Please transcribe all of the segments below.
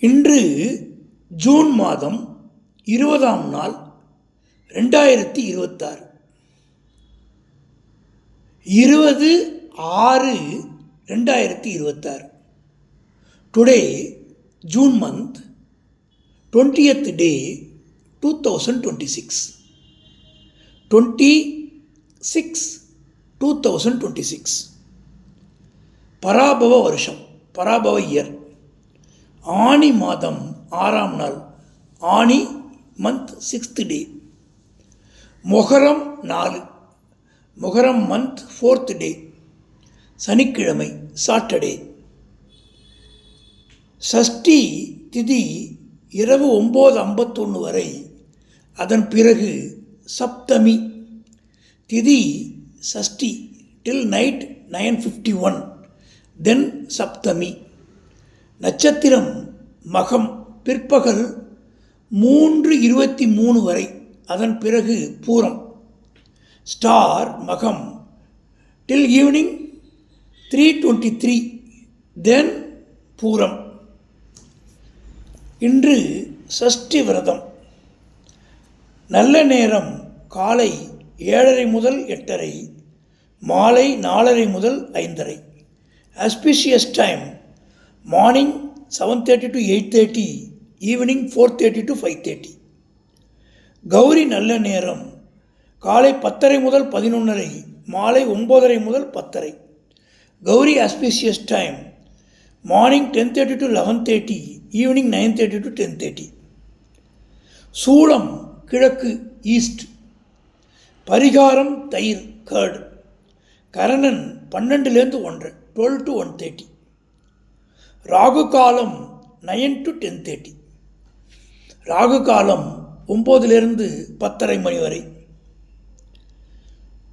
இன்று ஜூன் மாதம் 20ஆம் நாள் 2026. 20/6/2026. Today, June month, 20th day, 2026. 26/2026. Parabhava வருஷம், பராபவ இயர். ஆனி மாதம் 6ஆம் நாள், Aani month 6th day. Muharram 4, Muharram month 4th day. சனிக்கிழமை, சாட்டர்டே. சஷ்டி திதி இரவு 9:51 வரை, அதன் பிறகு சப்தமி திதி. சஷ்டி till night 9:51, then சப்தமி. நட்சத்திரம் மகம் பிற்பகல் 3:23 வரை, அதன் பிறகு பூரம். ஸ்டார் மகம் till evening 3:23, then பூரம். இன்று சஷ்டி விரதம். நல்ல நேரம் காலை 7:30 முதல் 8:30, மாலை 4:30 முதல் 5:30. auspicious time morning 7:30 to 8:30, evening 4:30 to 5:30. Gowri நல்ல நேரம் காலை 10:30 முதல் 11:30, மாலை 9:30 முதல் 10:30. Gowri auspicious time morning 10:30 to 11:30, evening 9:30 to 10:30. சூளம் கிழக்கு ஈஸ்ட். பரிகாரம் தயிர் கர்டு. கரணன் 12 1, 12 to 1:30. ராகு காலம் 9 to 10:30. ராகு காலம் 9 10:30 மணி வரை.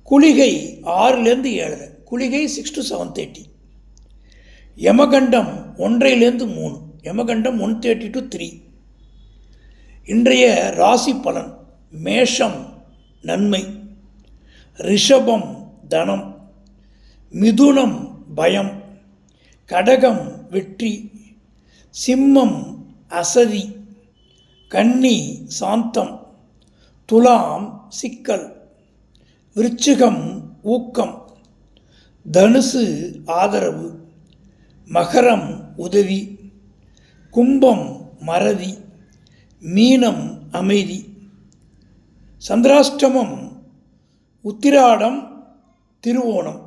குளிகை 6 7:30, குளிகை 6 to 7:30. யமகண்டம் 1 3, யமகண்டம் 1:30 to 3. இன்றைய ராசி பலன். மேஷம் நன்மை, ரிஷபம் தனம், மிதுனம் பயம், கடகம் வெற்றி, சிம்மம் அசதி, கன்னி சாந்தம், துலாம் சிக்கல், விருச்சிகம் ஊக்கம், தனுசு ஆதரவு, மகரம் உதவி, கும்பம் மறதி, மீனம் அமைதி. சந்திராஷ்டமம் உத்திராடம் திருவோணம்.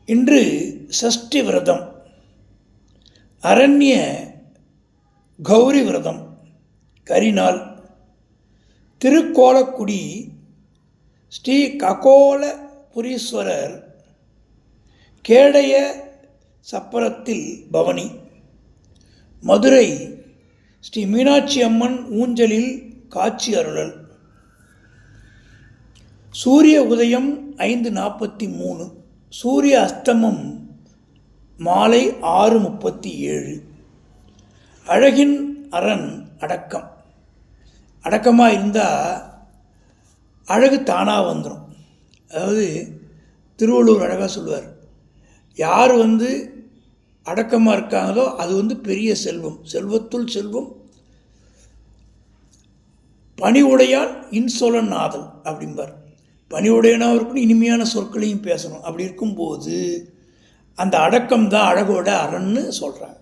இன்று சஷ்டி விரதம். அரண்ய கௌரி விரதம் கரிநாள். திருக்கோலக்குடி ஸ்ரீ ககோலபுரீஸ்வரர் கேடய சப்பரத்தில் பவனி. மதுரை ஸ்ரீ மீனாட்சி அம்மன் ஊஞ்சலில் காட்சி அருளல். சூரிய உதயம் 5:43, சூரிய அஸ்தமம் மாலை 6:37. அழகின் அரண் அடக்கம். அடக்கமாக இருந்தால் அழகு தானாக வந்துடும். அதாவது திருவள்ளுவர் அழகாக சொல்லுவார், யார் அடக்கமாக இருக்காங்களோ அது பெரிய செல்வம். செல்வத்துள் செல்வம் பணிவுடையான் இன்சொலன் ஆதல் அப்படிம்பார். பணிவுடையனாக இருக்கணும், இனிமையான சொற்களையும் பேசணும். அப்படி இருக்கும்போது அந்த அடக்கம் தான் அழகோட அரண்னு சொல்கிறாங்க.